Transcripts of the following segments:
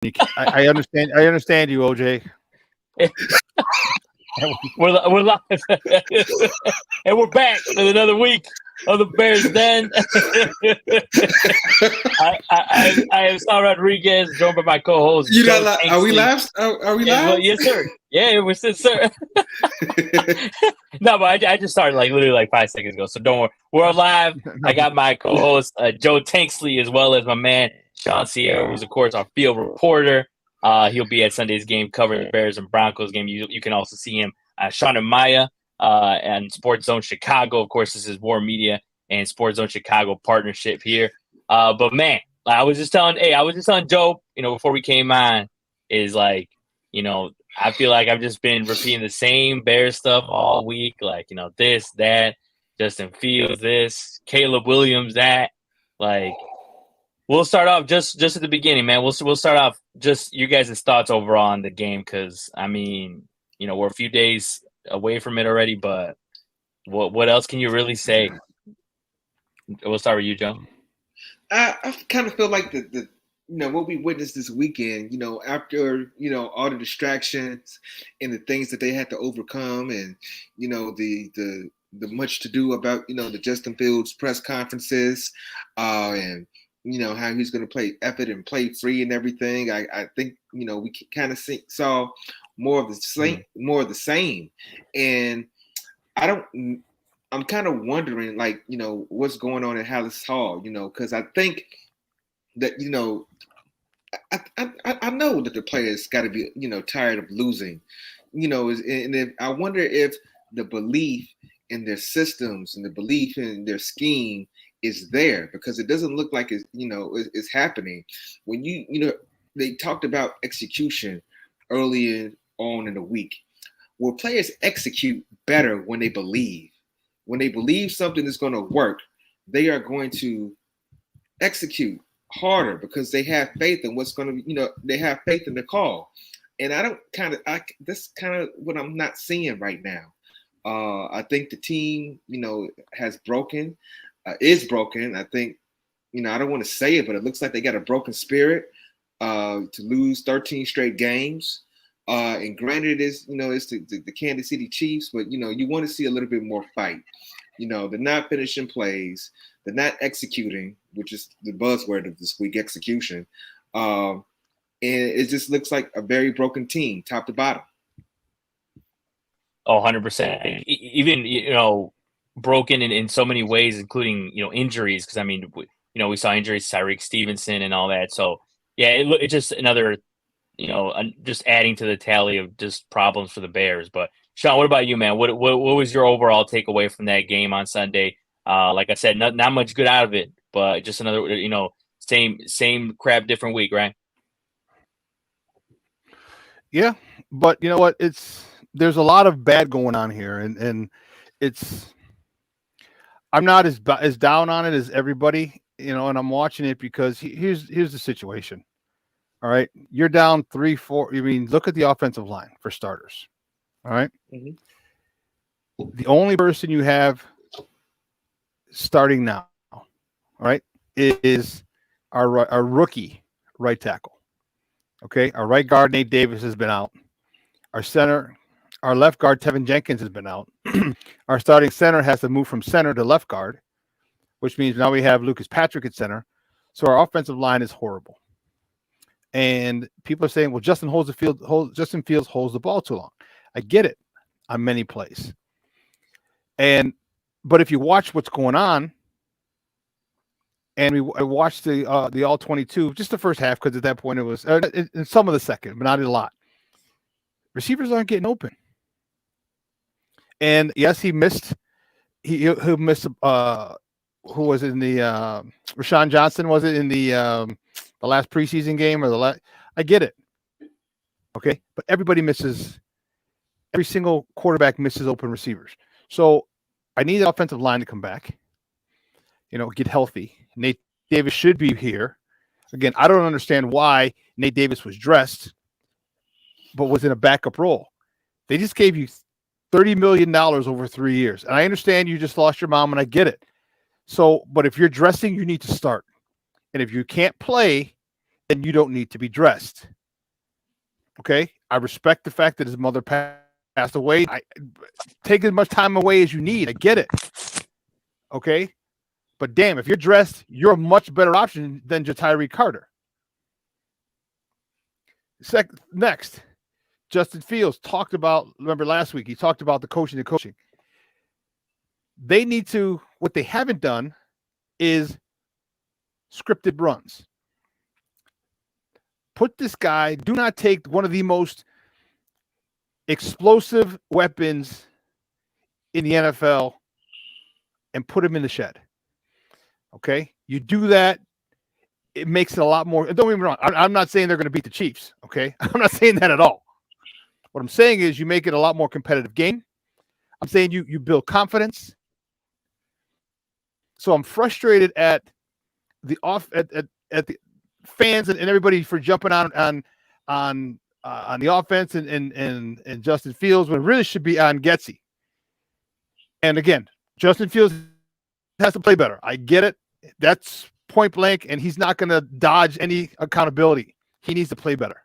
I understand. I understand you, OJ. We're live, and we're back with another week of the Bears Den. I am Sal Rodriguez, joined by my co-host. You Joe not are we live? Are we live? Well, yes, sir. Yeah, we're still, sir. No, but I just started literally 5 seconds ago, so don't worry. We're live. I got my co-host Joe Tanksley, as well as my man Sean Sierra, who's of course our field reporter. He'll be at Sunday's game covering the Bears and Broncos game. You can also see him, Sean and Maya, and Sports Zone Chicago. Of course, this is War Media and Sports Zone Chicago partnership here. But man, I was just telling Joe, before we came on, is I feel like I've just been repeating the same Bears stuff all week. This, that, Justin Fields, this, Caleb Williams, that, We'll start off just at the beginning, man. We'll start off just your guys' thoughts overall on the game, because we're a few days away from it already. But what else can you really say? We'll start with you, Joe. I kind of feel like the what we witnessed this weekend. After all the distractions and the things that they had to overcome, and the much to do about the Justin Fields press conferences, and how he's going to play effort and play free and everything. I think we kind of saw more of the same, and I'm kind of wondering what's going on at Hallis Hall, because I think that I know that the players got to be tired of losing, and I wonder if the belief in their systems and the belief in their scheme is there, because it doesn't look like it's happening. When they talked about execution early on in the week. Well, players execute better when they believe. When they believe something is going to work, they are going to execute harder because they have faith in what's going to, they have faith in the call. And that's kind of what I'm not seeing right now. I think the team, is broken. I think, I don't want to say it, but it looks like they got a broken spirit to lose 13 straight games. And granted, it's the Kansas City Chiefs, but you want to see a little bit more fight. They're not finishing plays, they're not executing, which is the buzzword of this week, execution. And it just looks like a very broken team, top to bottom. Oh, 100%. Even broken in so many ways, including injuries. Because we saw injuries to Tyreek Stevenson and all that. So yeah, it's just another just adding to the tally of just problems for the Bears. But Sean, what about you, man? What was your overall takeaway from that game on Sunday? Like I said, not much good out of it, but just another same crap, different week, right? Yeah, but you know what? There's a lot of bad going on here, and I'm not as down on it as everybody, and I'm watching it because here's the situation. All right, you're down 3-4. Look at the offensive line for starters. All right, The only person you have starting now, all right, is our rookie right tackle. Okay, our right guard Nate Davis has been out. Our left guard Tevin Jenkins has been out. Our starting center has to move from center to left guard, which means now we have Lucas Patrick at center. So our offensive line is horrible. And people are saying, well, Justin Fields holds the ball too long. I get it on many plays. But if you watch what's going on, and I watched the all 22, just the first half, because at that point it was in some of the second, but not a lot. Receivers aren't getting open. And yes, he missed. He missed. Who was it in the Rashawn Johnson? Was it in the last preseason game or the last? I get it. Okay, but everybody misses. Every single quarterback misses open receivers. So I need the offensive line to come back. Get healthy. Nate Davis should be here. Again, I don't understand why Nate Davis was dressed, but was in a backup role. They just gave you $30 million over 3 years. And I understand you just lost your mom, and I get it. So, but if you're dressing, you need to start. And if you can't play, then you don't need to be dressed. Okay? I respect the fact that his mother passed away. I take as much time away as you need. I get it. Okay? But damn, if you're dressed, you're a much better option than Ja'Tyre Carter. Next, Justin Fields talked about, remember last week, he talked about the coaching. They need to, what they haven't done is scripted runs. Put this guy, do not take one of the most explosive weapons in the NFL and put him in the shed. Okay? You do that, it makes it a lot more. Don't get me wrong. I'm not saying they're going to beat the Chiefs. Okay? I'm not saying that at all. What I'm saying is you make it a lot more competitive game. I'm saying you build confidence. So I'm frustrated at the at the fans and everybody for jumping on the offense and Justin Fields when it really should be on Getsy. And again, Justin Fields has to play better. I get it. That's point blank, and he's not going to dodge any accountability. He needs to play better.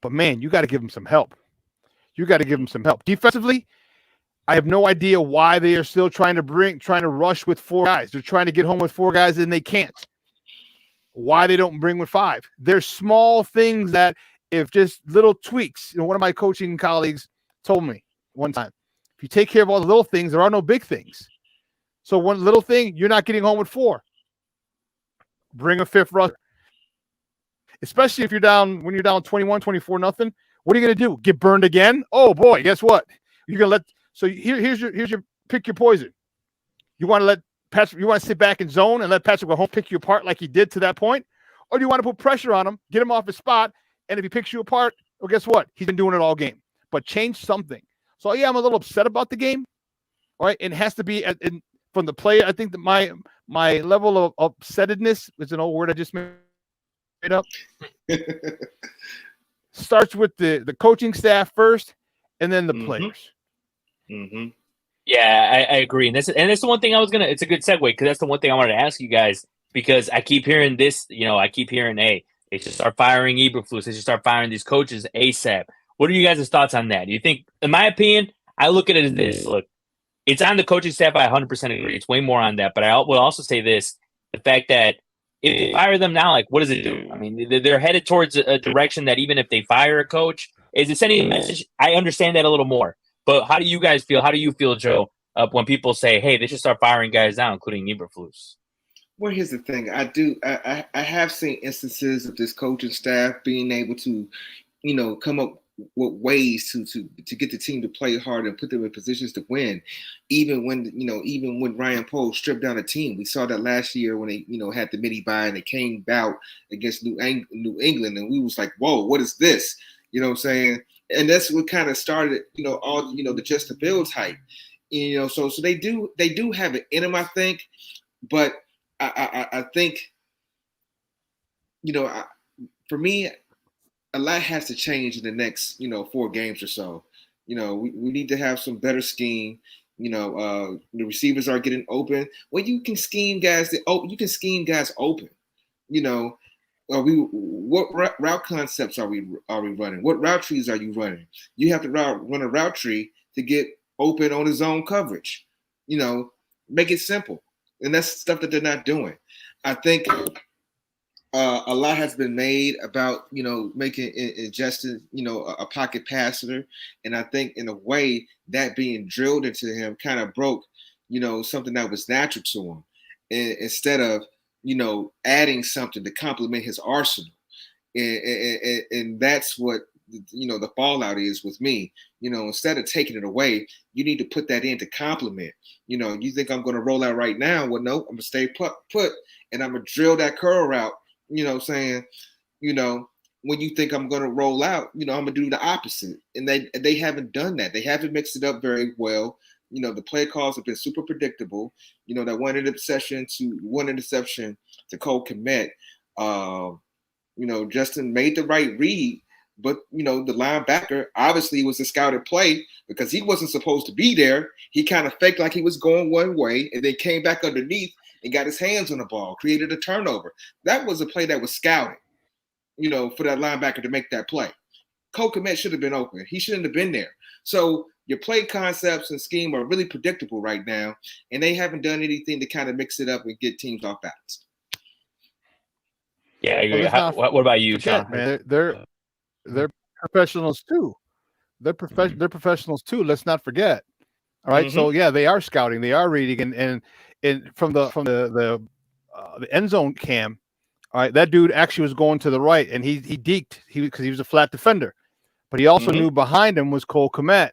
But man, you got to give him some help. Defensively, I have no idea why they are still trying to rush with 4 guys. They're trying to get home with 4 guys and they can't. Why they don't bring with 5? There's small things that if just little tweaks, one of my coaching colleagues told me one time, if you take care of all the little things, there are no big things. So one little thing, you're not getting home with 4. Bring a 5th rusher. Especially if when you're down 21, 24, nothing. What are you going to do? Get burned again? Oh boy, guess what? You're going to so here's your pick your poison. You want to let Patrick, you want to sit back in zone and let Patrick Mahomes pick you apart like he did to that point? Or do you want to put pressure on him, get him off his spot, and if he picks you apart, well, guess what? He's been doing it all game. But change something. So yeah, I'm a little upset about the game. All right, it has to be from the player. I think that my level of upsettedness is an old word I just made up. Starts with the coaching staff first, and then the players. Mm-hmm. Yeah, I agree, and that's the one thing I was gonna. It's a good segue because that's the one thing I wanted to ask you guys because I keep hearing this. I keep hearing, hey, they should start firing Eberflus. They should start firing these coaches ASAP. What are you guys' thoughts on that? Do you think, in my opinion, I look at it as this. Look, it's on the coaching staff. I 100% agree. It's way more on that, but I will also say this: the fact that if they fire them now, like, what does it do? I mean, they're headed towards a direction that even if they fire a coach, is it sending a message? I understand that a little more. But how do you guys feel? How do you feel, Joe, when people say, hey, they should start firing guys now, including Eberflus? Well, here's the thing. I have seen instances of this coaching staff being able to, come up with ways to get the team to play hard and put them in positions to win. Even when Ryan Poles stripped down a team. We saw that last year when they, had the mini bye and they came out against New England. And we was like, whoa, what is this? You know what I'm saying? And that's what kind of started, all the Justin Fields hype, So they do have it in them, I think. But I think, for me, a lot has to change in the next 4 games or so. We need to have some better scheme. The receivers are getting open. Well, you can scheme guys open. What route concepts are we running? What route trees are you running? You have to run a route tree to get open on his own coverage. Make it simple. And that's stuff that they're not doing. I think a lot has been made about, making Justin, a pocket passer. And I think in a way that being drilled into him kind of broke, something that was natural to him. And instead of, adding something to complement his arsenal. And that's what, the fallout is with me. Instead of taking it away, you need to put that in to complement. You think I'm going to roll out right now? Well, no, I'm going to stay put, and I'm going to drill that curl route, saying, when you think I'm going to roll out, I'm going to do the opposite. And they haven't done that. They haven't mixed it up very well. The play calls have been super predictable. That one interception to Cole Kmet. Justin made the right read, but the linebacker obviously was a scouted play because he wasn't supposed to be there. He kind of faked like he was going one way and then came back underneath and got his hands on the ball, created a turnover. That was a play that was scouted. for that linebacker to make that play. Cole Kmet should have been open. He shouldn't have been there. So your play concepts and scheme are really predictable right now, and they haven't done anything to kind of mix it up and get teams off balance. Yeah, I agree. What about you, Sean? Man, they're professionals too. They're professionals too. Let's not forget. All right. So yeah, they are scouting, they are reading, and from the end zone cam. All right, that dude actually was going to the right, and he deked because he was a flat defender, but he also knew behind him was Cole Kmet.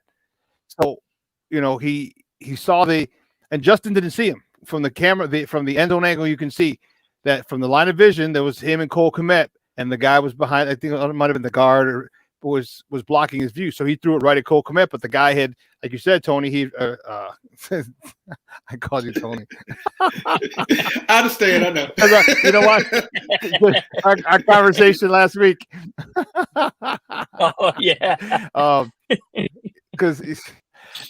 So he saw and Justin didn't see him from the camera, from the end zone angle. You can see that from the line of vision, there was him and Cole Kmet, and the guy was behind. I think it might have been the guard or was blocking his view. So he threw it right at Cole Kmet, but the guy had, like you said, Tony, I called you Tony. I understand. I know. You know what? Our conversation last week. Oh yeah. Because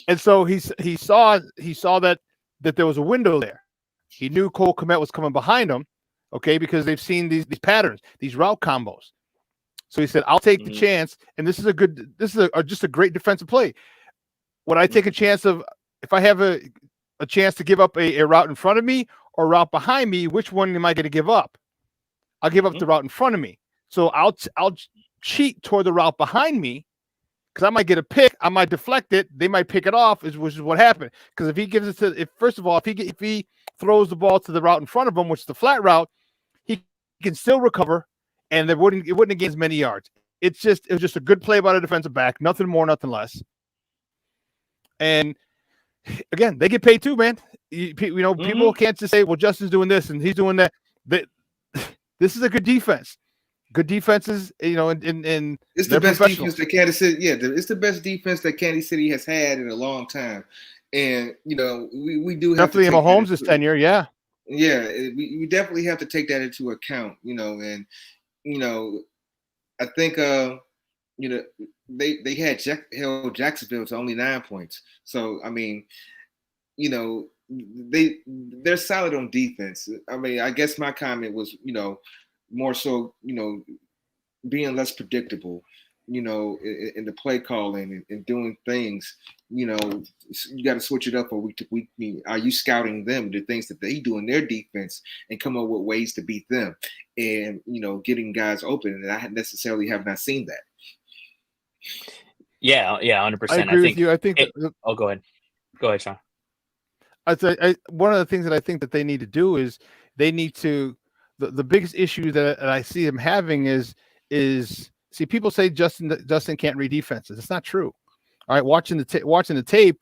and so he saw that there was a window there. He knew Cole Kmet was coming behind him. Okay, because they've seen these patterns, these route combos. So he said, "I'll take the chance," and this is just a great defensive play. Would I take a chance of, if I have a chance to give up a route in front of me or a route behind me? Which one am I going to give up? I'll give up the route in front of me. So I'll cheat toward the route behind me because I might get a pick, I might deflect it, they might pick it off, which is what happened. Because if he gives it to, first of all, if he throws the ball to the route in front of him, which is the flat route, he can still recover. And it wouldn't have gained as many yards. It was just a good play by the defensive back, nothing more, nothing less. And again, they get paid too, man. People can't just say, "Well, Justin's doing this and he's doing that." This is a good defense. Good defenses, and it's the best defense that Kansas City. Yeah, it's the best defense that Kansas City has had in a long time. And we do have definitely in Mahomes' tenure. Yeah, we definitely have to take that into account. And I think they had held Jacksonville to only 9 points. So I mean, they're solid on defense. I mean, I guess my comment was more so being less predictable. In the play calling and doing things. You got to switch it up for week to week. Are you scouting them, the things that they do in their defense, and come up with ways to beat them, and getting guys open? And I necessarily have not seen that. Yeah, 100%. I agree with you. I think. Go ahead, Sean. One of the things that I think that they need to do is they need to. The biggest issue that I see them having is. See, people say Justin can't read defenses. It's not true. All right, watching the tape,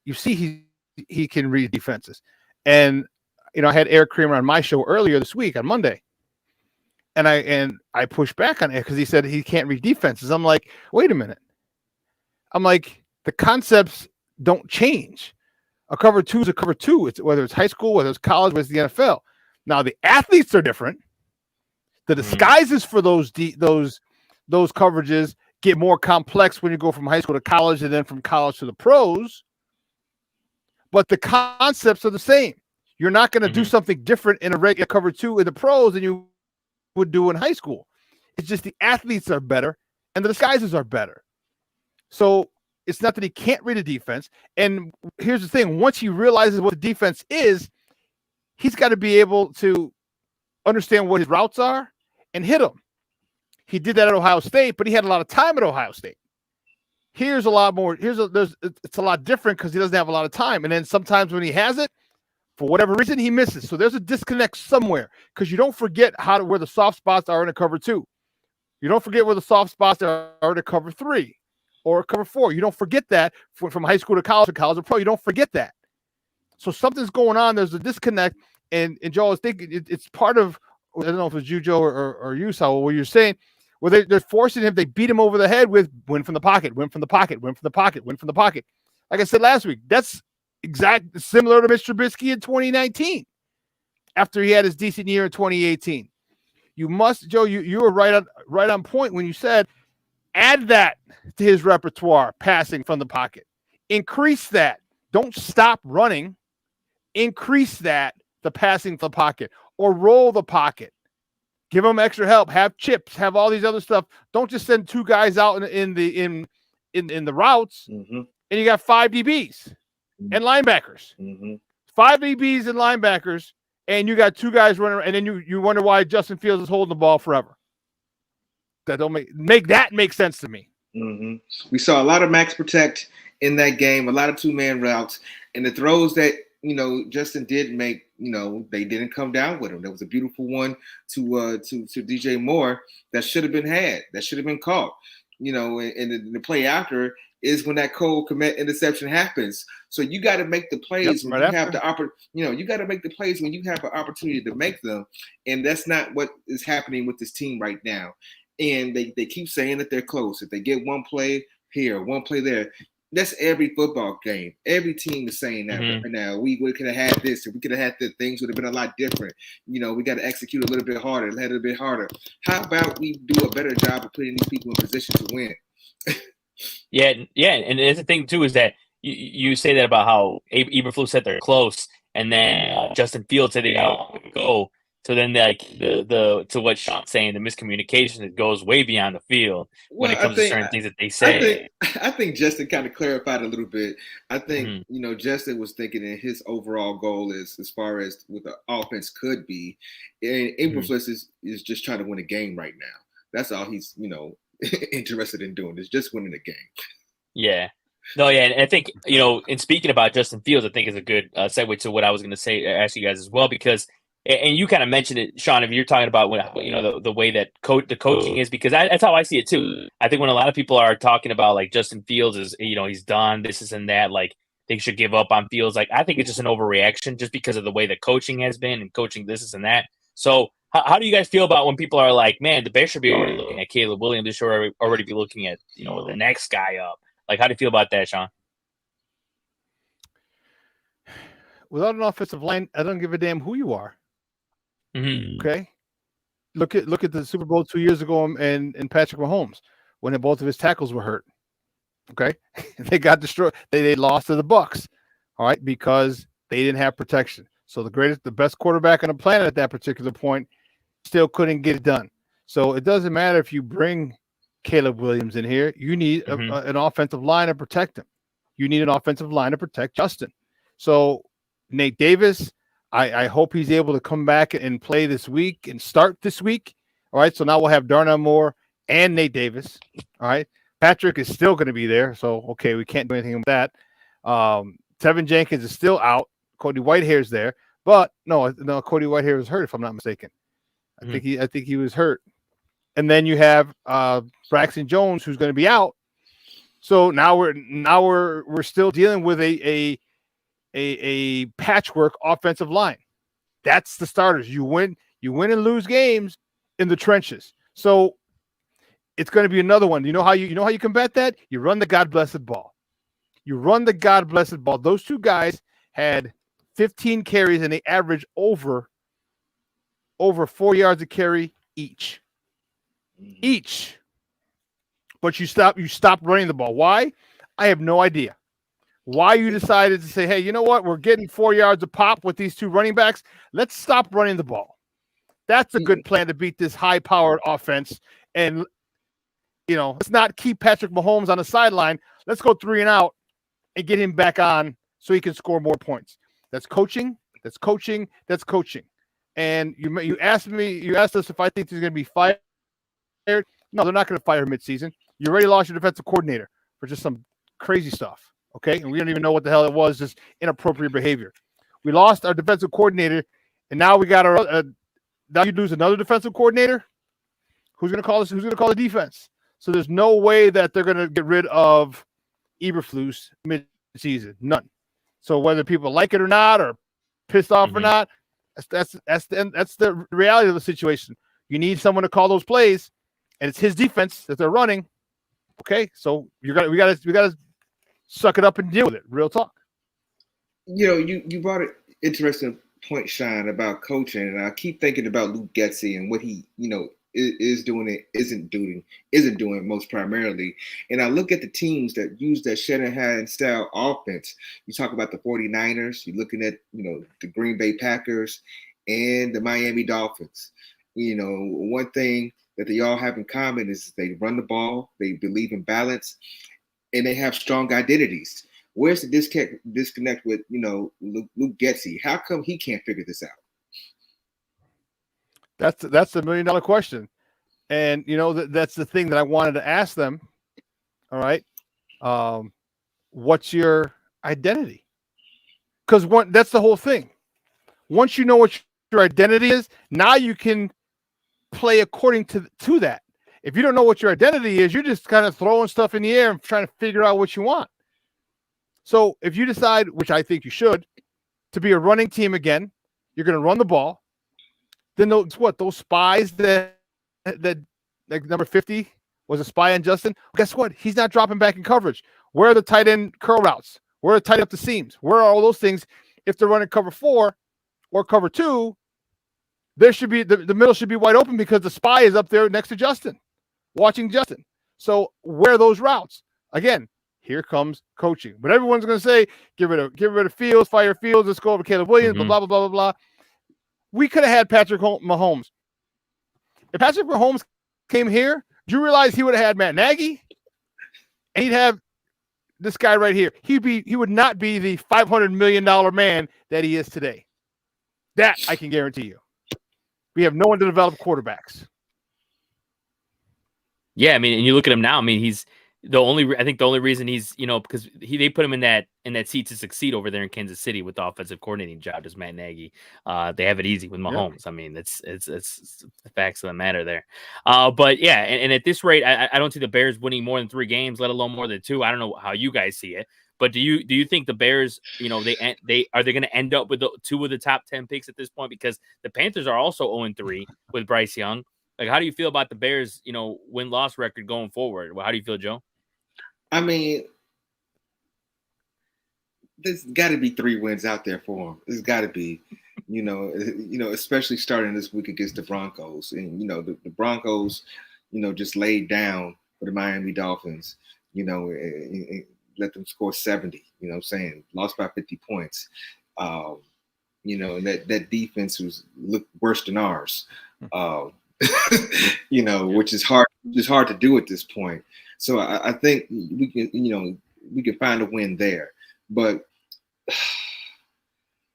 you see he can read defenses. And I had Eric Kramer on my show earlier this week on Monday, and I pushed back on it because he said he can't read defenses. I'm like, wait a minute. I'm like, the concepts don't change. A cover two is a cover two. It's whether it's high school, whether it's college, whether it's the NFL. Now the athletes are different. The disguises for those coverages get more complex when you go from high school to college and then from college to the pros. But the concepts are the same. You're not going to do something different in a regular cover two in the pros than you would do in high school. It's just the athletes are better and the disguises are better. So it's not that he can't read a defense. And here's the thing. Once he realizes what the defense is, he's got to be able to understand what his routes are and hit them. He did that at Ohio State, but he had a lot of time at Ohio State. Here's a lot more. It's a lot different because he doesn't have a lot of time. And then sometimes when he has it, for whatever reason, he misses. So there's a disconnect somewhere because you don't forget where the soft spots are in a cover two. You don't forget where the soft spots are in a cover three or a cover four. You don't forget that from high school to college to pro. You don't forget that. So something's going on. There's a disconnect. And Joe, I think it's part of, I don't know if it's you, Joe, or you, Saul, what you're saying, where they're forcing him, they beat him over the head with win from the pocket, win from the pocket, win from the pocket, win from the pocket. Like I said last week, that's similar to Mr. Trubisky in 2019 after he had his decent year in 2018. You must, Joe, you were right on point when you said add that to his repertoire, passing from the pocket. Increase that. Don't stop running. Increase that, the passing from the pocket, or roll the pocket. Give them extra help. Have chips. Have all these other stuff. Don't just send 2 guys out in the routes, Mm-hmm. and you got 5 DBs and linebackers. Mm-hmm. 5 DBs and linebackers, and you got 2 guys running, and then you wonder why Justin Fields is holding the ball forever. That don't make sense to me. Mm-hmm. We saw a lot of max protect in that game, a lot of 2-man routes, and the throws that Justin did make. They didn't come down with him. There was a beautiful one to DJ Moore that should have been had, that should have been caught. And the play after is when that Cole Kmet interception happens. So you got to make the plays when you have the you got to make the plays when you have an opportunity to make them, and that's not what is happening with this team right now. And they keep saying that they're close. If they get one play here, one play there, that's every football game. Every team is saying that right now. We could have had this, and we could have had that. Things would have been a lot different. We got to execute a little bit harder, a little bit harder. How about we do a better job of putting these people in position to win? Yeah, and the thing too is that you say that about how Eberflus said they're close, and then Justin Fields said they got to go. So then, like the to what Sean's saying, the miscommunication, it goes way beyond the field when it comes to certain things that they say. I think Justin kind of clarified a little bit. I think Justin was thinking that his overall goal is as far as what the offense could be, and Eberflus is just trying to win a game right now. That's all he's interested in doing, is just winning a game. Yeah. No, yeah, and I think in speaking about Justin Fields, I think is a good segue to what I was going to say, ask you guys as well, because. And you kind of mentioned it, Sean, if you're talking about the way that the coaching is, because that's how I see it too. I think when a lot of people are talking about like Justin Fields is, he's done, this and that, like they should give up on Fields. Like I think it's just an overreaction just because of the way that coaching has been and coaching this and that. So how do you guys feel about when people are like, man, the Bears should be already looking at Caleb Williams, they should already be looking at the next guy up? Like, how do you feel about that, Sean? Without an offensive line, I don't give a damn who you are. Mm-hmm. Okay, look at the Super Bowl 2 years ago and Patrick Mahomes when both of his tackles were hurt. Okay, they got destroyed. They lost to the Bucs. All right, because they didn't have protection. So the best quarterback on the planet at that particular point still couldn't get it done. So it doesn't matter if you bring Caleb Williams in here. You need an offensive line to protect him. You need an offensive line to protect Justin. So Nate Davis. I hope he's able to come back and play this week and start this week. All right. So now we'll have Darnell Moore and Nate Davis. All right. Patrick is still going to be there. So, okay, we can't do anything with that. Tevin Jenkins is still out. Cody Whitehair's there. But no, Cody Whitehair was hurt, if I'm not mistaken. I think he was hurt. And then you have Braxton Jones, who's going to be out. So now we're still dealing with a patchwork offensive line. That's the starters. You win and lose games in the trenches. So it's going to be another one. You know how you combat that? You run the God-blessed ball. Those 2 guys had 15 carries and they averaged over 4 yards a carry each. But you stop running the ball. Why? I have no idea. Why you decided to say, hey, you know what? We're getting 4 yards a pop with these 2 running backs. Let's stop running the ball. That's a good plan to beat this high-powered offense. And, let's not keep Patrick Mahomes on the sideline. Let's go 3 and out and get him back on so he can score more points. That's coaching. And you asked us if I think he's going to be fired. No, they're not going to fire him midseason. You already lost your defensive coordinator for just some crazy stuff. Okay, and we don't even know what the hell it was, just inappropriate behavior. We lost our defensive coordinator, and now we got now you lose another defensive coordinator. Who's going to call this? Who's going to call the defense? So there's no way that they're going to get rid of Eberflus mid-season. None. So whether people like it or not, or pissed off or not, that's the reality of the situation. You need someone to call those plays, and it's his defense that they're running. Okay, so we got to suck it up and deal with it. Real talk. You brought an interesting point, Sean, about coaching, and I keep thinking about Luke Getsy and what he, is doing, isn't doing most primarily. And I look at the teams that use that Shanahan style offense. You talk about the 49ers. You're looking at, the Green Bay Packers and the Miami Dolphins. one thing that they all have in common is they run the ball, they believe in balance, and they have strong identities. Where's the disconnect with, Luke Getsy? How come he can't figure this out? That's the $1 million question. And, that's the thing that I wanted to ask them. All right. What's your identity? Because that's the whole thing. Once you know what your identity is, now you can play according to that. If you don't know what your identity is, you're just kind of throwing stuff in the air and trying to figure out what you want. So if you decide, which I think you should, to be a running team again, you're going to run the ball. Then those spies that like number 50 was a spy on Justin. Guess what? He's not dropping back in coverage. Where are the tight end curl routes? Where are the tight up the seams? Where are all those things? If they're running cover 4 or cover 2, there should be the middle should be wide open because the spy is up there next to Justin, watching Justin. So where are those routes? Again, here comes coaching. But everyone's going to say, get rid of Fields, fire Fields, let's go over Caleb Williams, blah, blah, blah, blah, blah. We could have had Patrick Mahomes. If Patrick Mahomes came here, do you realize he would have had Matt Nagy? And he'd have this guy right here. He would not be the $500 million man that he is today. That I can guarantee you. We have no one to develop quarterbacks. Yeah, I mean, and you look at him now. I mean, he's the only reason he's, because they put him in that seat to succeed over there in Kansas City with the offensive coordinating job, just Matt Nagy. They have it easy with Mahomes. Yeah. I mean, it's the facts of the matter there. But yeah, and at this rate, I don't see the Bears winning more than 3 games, let alone more than 2. I don't know how you guys see it, but do you think the Bears, they are they going to end up with 2 of the top 10 picks at this point? Because the Panthers are also 0-3 with Bryce Young. Like, how do you feel about the Bears, win-loss record going forward? Well, how do you feel, Joe? I mean, there's got to be 3 wins out there for them. There's got to be, especially starting this week against the Broncos. And, the Broncos, just laid down for the Miami Dolphins, and let them score 70, lost by 50 points. And that defense looked worse than ours. Which is hard to do at this point. So I think we can find a win there, but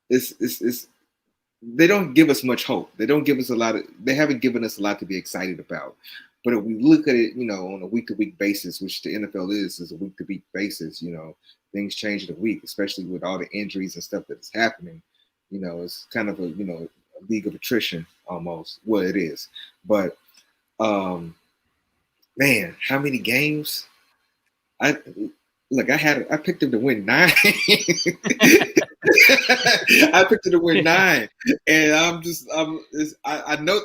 it's they don't give us much hope. They don't give us they haven't given us a lot to be excited about. But if we look at it, on a week-to-week basis, which the NFL is a week-to-week basis, things change in a week, especially with all the injuries and stuff that's happening. It's kind of a league of attrition almost. Well, it is. But man, how many games? I picked them to win 9. I picked them to win 9, and I know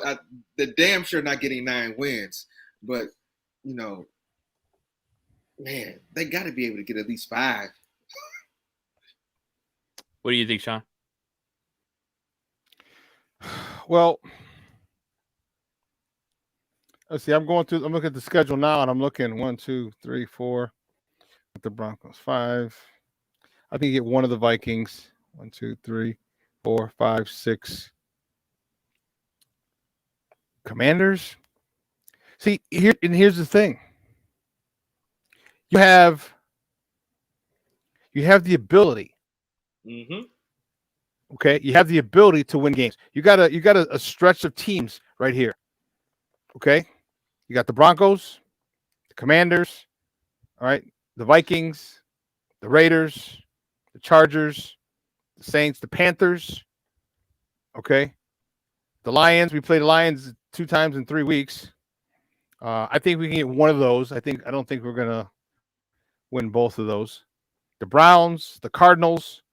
they're damn sure not getting 9 wins, but man, they got to be able to get at least 5. What do you think, Sean? Well, let's see. I'm looking at the schedule now, and I'm looking 1, 2, 3, 4 with the Broncos, 5. I think you get one of the Vikings. 1, 2, 3, 4, 5, 6. Commanders. See, here's the thing. You have the ability. Mm-hmm. Okay, you have the ability to win games. You got a stretch of teams right here. Okay, you got the Broncos, the Commanders, all right, the Vikings, the Raiders, the Chargers, the Saints, the Panthers. Okay, the Lions. We played the Lions 2 times in 3 weeks. I think we can get one of those. I don't think we're gonna win both of those. The Browns, the Cardinals.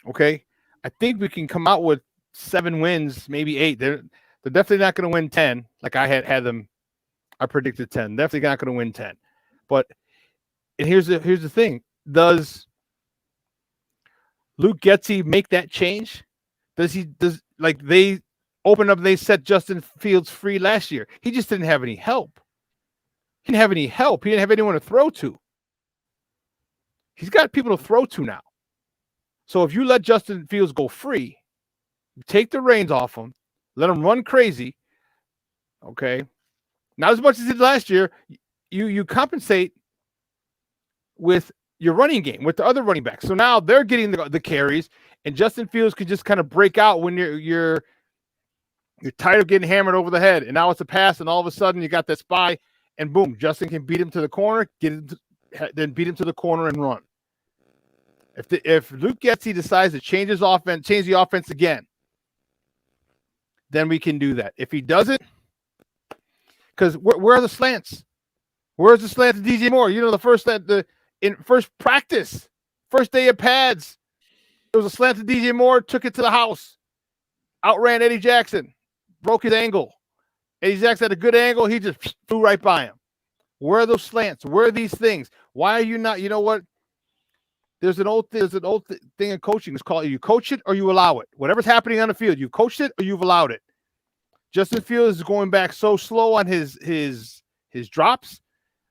Okay. I think we can come out with 7 wins, maybe 8. They're definitely not going to win 10 like I had them. I predicted 10. Definitely not going to win 10. But and here's the thing: does Luke Getsy make that change? Does they open up? They set Justin Fields free last year. He just didn't have any help. He didn't have any help. He didn't have anyone to throw to. He's got people to throw to now. So if you let Justin Fields go free, you take the reins off him, let him run crazy, Okay, not as much as he did last year. You compensate with your running game with the other running backs. So now they're getting the carries, and Justin Fields can just kind of break out when you're tired of getting hammered over the head, and now it's a pass, and all of a sudden you got that spy, and boom, Justin can beat him to the corner, then beat him to the corner and run. If Luke Getsy decides to change the offense again, then we can do that. If he doesn't, because where are the slants? Where's the slant to DJ Moore? You know, in first practice, first day of pads, there was a slant to DJ Moore, took it to the house, outran Eddie Jackson, broke his angle. Eddie Jackson had a good angle. He just flew right by him. Where are those slants? Where are these things? Why are you not? You know what? There's an old thing in coaching. It's called you coach it or you allow it. Whatever's happening on the field, you coached it or you've allowed it. Justin Fields is going back so slow on his drops.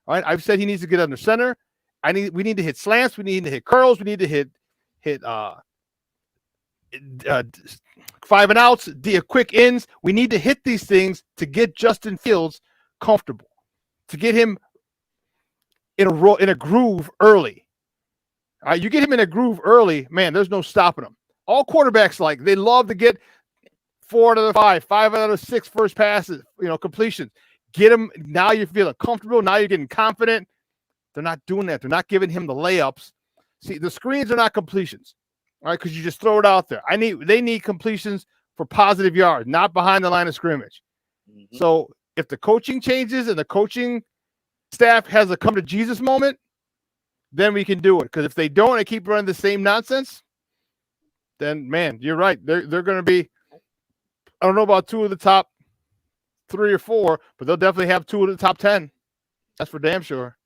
All right, I've said he needs to get under center. We need to hit slants. We need to hit curls. We need to hit 5 and outs, quick ins. We need to hit these things to get Justin Fields comfortable, to get him in a groove early. All right, you get him in a groove early, man, there's no stopping him. All quarterbacks they love to get 4 out of 5 out of 6 first passes, completions. Get him, now you're feeling comfortable, now you're getting confident. They're not doing that. They're not giving him the layups. See, the screens are not completions, all right, because you just throw it out there. They need completions for positive yards, not behind the line of scrimmage. Mm-hmm. So if the coaching changes and the coaching staff has a come to Jesus moment, then we can do it. Because if they don't and keep running the same nonsense, then, man, you're right. They're going to be, I don't know about 2 of the top 3 or 4, but they'll definitely have 2 of the top 10. That's for damn sure.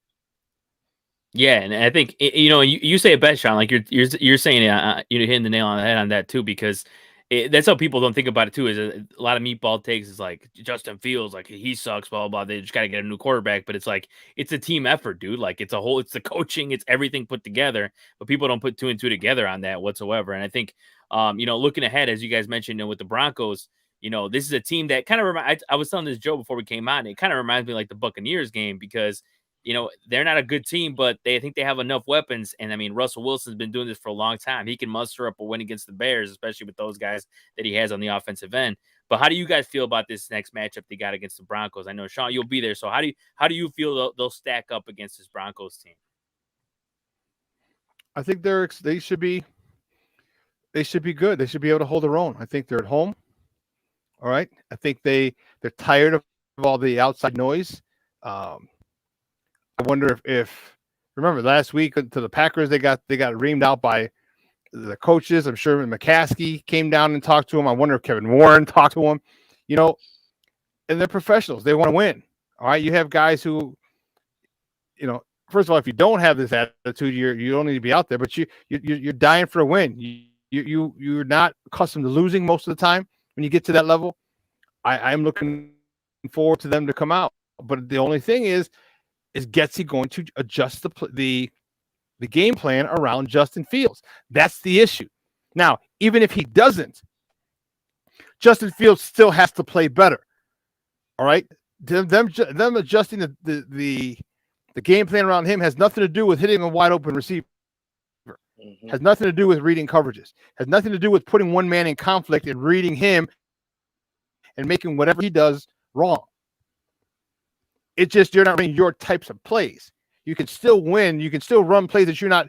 Yeah, and I think you say it best, Sean. Like you're saying it, you're hitting the nail on the head on that too, because that's how people don't think about it too. Is a lot of meatball takes is like Justin Fields, like he sucks, blah blah blah. They just got to get a new quarterback, but it's like it's a team effort, dude. Like it's the coaching, it's everything put together. But people don't put 2 and 2 together on that whatsoever. And I think, looking ahead, as you guys mentioned, with the Broncos, this is a team that kind of I was telling this Joe before we came on. It kind of reminds me like the Buccaneers game because. They're not a good team, but they think they have enough weapons. And I mean, Russell Wilson's been doing this for a long time. He can muster up a win against the Bears, especially with those guys that he has on the offensive end. But how do you guys feel about this next matchup they got against the Broncos? I know, Sean, you'll be there. So how do you feel they'll stack up against this Broncos team? I think they should be good. They should be able to hold their own. I think they're at home. All right. I think they're tired of all the outside noise. I wonder if remember last week to the Packers, they got reamed out by the coaches. I'm sure McCaskey came down and talked to him. I wonder if Kevin Warren talked to him, and they're professionals. They want to win. All right. You have guys who, first of all, if you don't have this attitude, you don't need to be out there, but you're dying for a win. You're not accustomed to losing most of the time when you get to that level. I'm looking forward to them to come out. But the only thing is Getsy going to adjust the game plan around Justin Fields? That's the issue. Now, even if he doesn't, Justin Fields still has to play better. All right, them adjusting the game plan around him has nothing to do with hitting a wide open receiver. Mm-hmm. Has nothing to do with reading coverages. Has nothing to do with putting one man in conflict and reading him and making whatever he does wrong. It's just you're not running your types of plays. You can still win. You can still run plays that you're not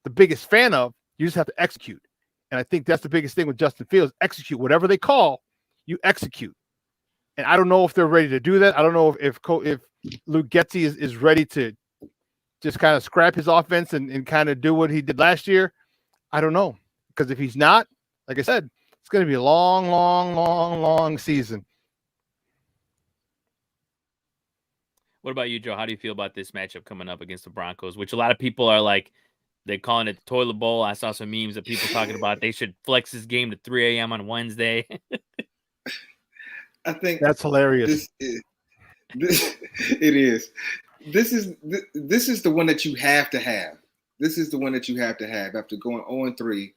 the biggest fan of. You just have to execute. And I think that's the biggest thing with Justin Fields. Execute. Whatever they call, you execute. And I don't know if they're ready to do that. I don't know if Luke Getsy is ready to just kind of scrap his offense and kind of do what he did last year. I don't know. Because if he's not, like I said, it's going to be a long, long, long, long season. What about you, Joe? How do you feel about this matchup coming up against the Broncos, which a lot of people are like, they're calling it the toilet bowl. I saw some memes of people talking about they should flex this game to 3 a.m. on Wednesday. I think that's hilarious. It is. This is the one that you have to have. This is the one that you have to have after going 0-3.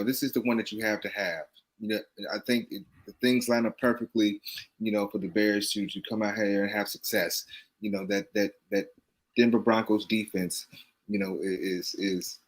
This is the one that you have to have. You know, I think the things line up perfectly, you know, for the Bears to come out here and have success. You know, that Denver Broncos defense, you know, is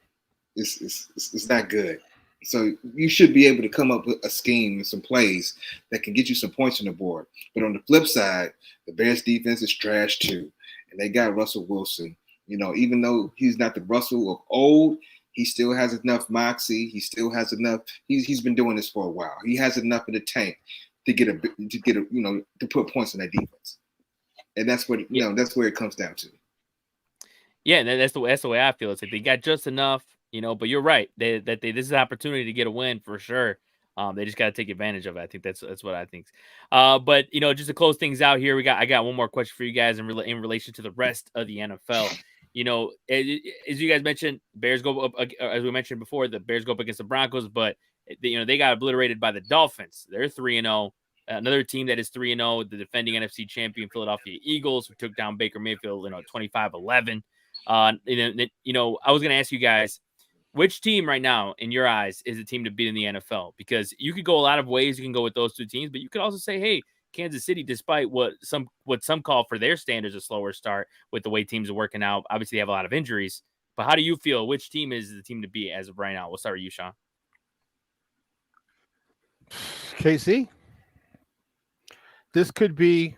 not good. So you should be able to come up with a scheme and some plays that can get you some points on the board. But on the flip side, the Bears defense is trash too. And they got Russell Wilson. You know, even though he's not the Russell of old, he still has enough moxie. He still has enough. He's been doing this for a while. He has enough in the tank to get a you know, to put points in that defense. And that's what that's where it comes down to. Yeah, that's the way I feel. It's like they got just enough, you know. But you're right. This is an opportunity to get a win for sure. They just got to take advantage of it. I think that's what I think. But you know, just to close things out here, I got one more question for you guys in relation to the rest of the NFL. You know, as you guys mentioned, Bears go up, as we mentioned before, the Bears go up against the Broncos, but they got obliterated by the Dolphins. They're 3-0. Another team that is 3-0, the defending NFC champion Philadelphia Eagles, who took down Baker Mayfield, 25-11. You know, I was going to ask you guys, which team right now, in your eyes, is the team to beat in the NFL? Because you could go a lot of ways. You can go with those two teams, but you could also say, hey, Kansas City, despite what some call for their standards a slower start with the way teams are working out, obviously they have a lot of injuries. But how do you feel? Which team is the team to beat as of right now? We'll start with you, Sean. KC. This could be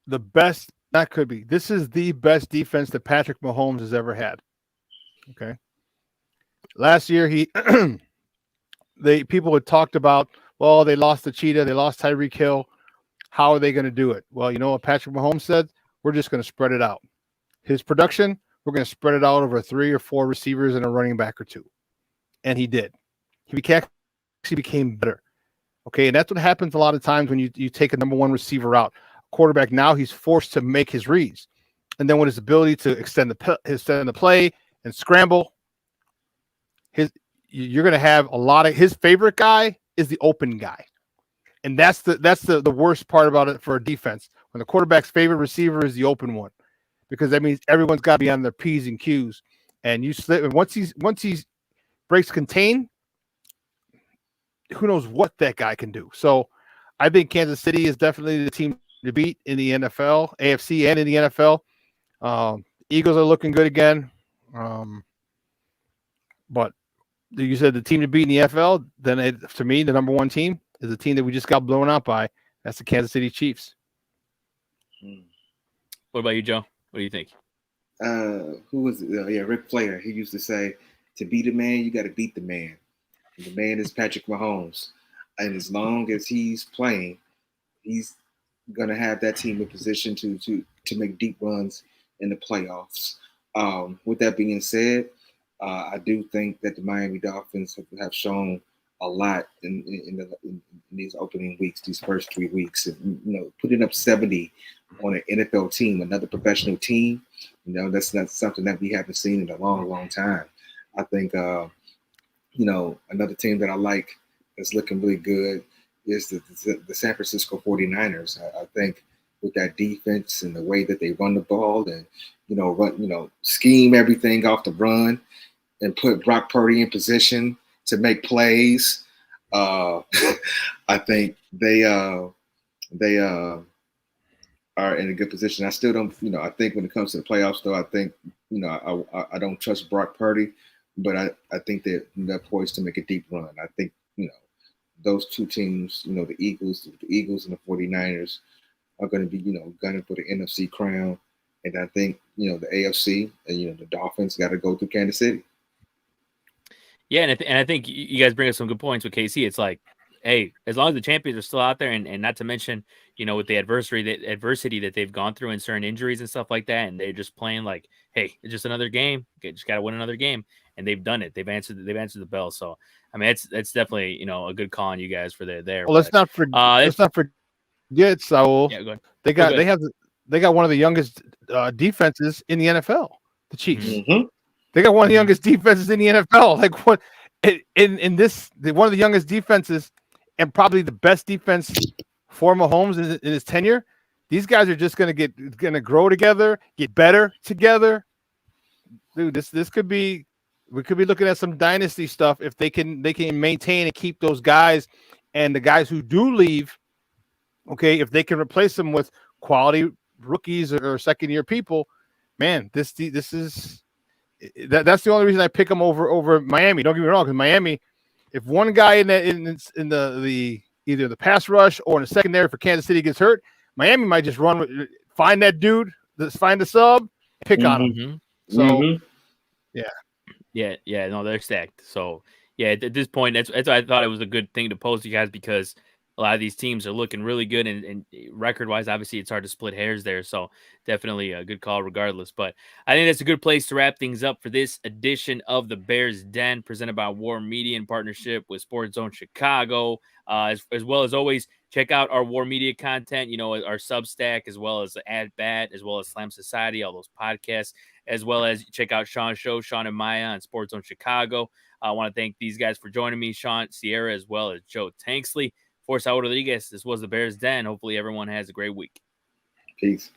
the best. That could be. This is the best defense that Patrick Mahomes has ever had. Okay. Last year, people had talked about, well, they lost the Cheetah, they lost Tyreek Hill. How are they going to do it? Well, you know what Patrick Mahomes said? We're just going to spread it out. His production, we're going to spread it out over 3 or 4 receivers and a running back or 2. And he did. He became better. Okay, and that's what happens a lot of times when you take a number 1 receiver out. Quarterback, now he's forced to make his reads. And then with his ability to extend the play and scramble, you're going to have a lot of his favorite guy is the open guy. And that's the worst part about it for a defense. When the quarterback's favorite receiver is the open one. Because that means everyone's got to be on their P's and Q's. And you slip, and once he breaks contain, who knows what that guy can do. So I think Kansas City is definitely the team to beat in the NFL, AFC, and in the NFL. Eagles are looking good again. But you said the team to beat in the NFL, then to me, the number 1 team is the team that we just got blown out by. That's the Kansas City Chiefs. What about you, Joe? What do you think? Who was it? Ric Flair. He used to say, to beat a man, you got to beat the man. And the man is Patrick Mahomes. And as long as he's playing, he's going to have that team in position to make deep runs in the playoffs. With that being said, I do think that the Miami Dolphins have shown a lot in these opening weeks, these first 3 weeks. And, you know, putting up 70 on an NFL team, another professional team, you know, that's not something that we haven't seen in a long, long time. I think, you know, another team that I like that's looking really good is the San Francisco 49ers. I think with that defense and the way that they run the ball and, you know, scheme everything off the run and put Brock Purdy in position to make plays. I think they are in a good position. I still don't, you know, I think when it comes to the playoffs, though, I think, you know, I don't trust Brock Purdy, but I think they're poised to make a deep run. I think, you know, those 2 teams, you know, the Eagles and the 49ers are going to be, you know, gunning for the NFC crown. And I think, you know, the AFC and, you know, the Dolphins got to go through Kansas City. Yeah, and I think you guys bring up some good points with KC. It's like, hey, as long as the champions are still out there, and not to mention, you know, with the adversity that they've gone through and certain injuries and stuff like that, and they're just playing like, hey, it's just another game. Just got to win another game, and they've done it. They've answered the bell. So, I mean, that's definitely, you know, a good call on you guys for there. Well, let's not forget, Saul. Yeah, go ahead. They got one of the youngest defenses in the NFL, the Chiefs. Mm-hmm. They got one of the youngest defenses in the NFL. Like what in this, one of the youngest defenses and probably the best defense for Mahomes in his tenure. These guys are just going to grow together, get better together. Dude, this could be We could be looking at some dynasty stuff if they can maintain and keep those guys, and the guys who do leave, okay, if they can replace them with quality rookies or second year people, man, this is that's the only reason I pick them over Miami. Don't get me wrong, because Miami, if one guy in the either the pass rush or in the secondary for Kansas City gets hurt, Miami might just find that dude, find the sub, pick on him. So yeah, no, they're stacked. So yeah, at this point, that's why I thought it was a good thing to post you guys, because a lot of these teams are looking really good, and record wise, obviously it's hard to split hairs there. So definitely a good call regardless. But I think that's a good place to wrap things up for this edition of the Bears Den, presented by War Media in partnership with Sports Zone Chicago. As well as always, check out our War Media content, our Substack, as well as Ad Bat, as well as Slam Society, all those podcasts, as well as check out Sean's show, Sean and Maya on Sports Zone Chicago. I want to thank these guys for joining me, Sean, Sierra, as well as Joe Tanksley. For Saúl Rodriguez, this was the Bears Den. Hopefully everyone has a great week. Peace.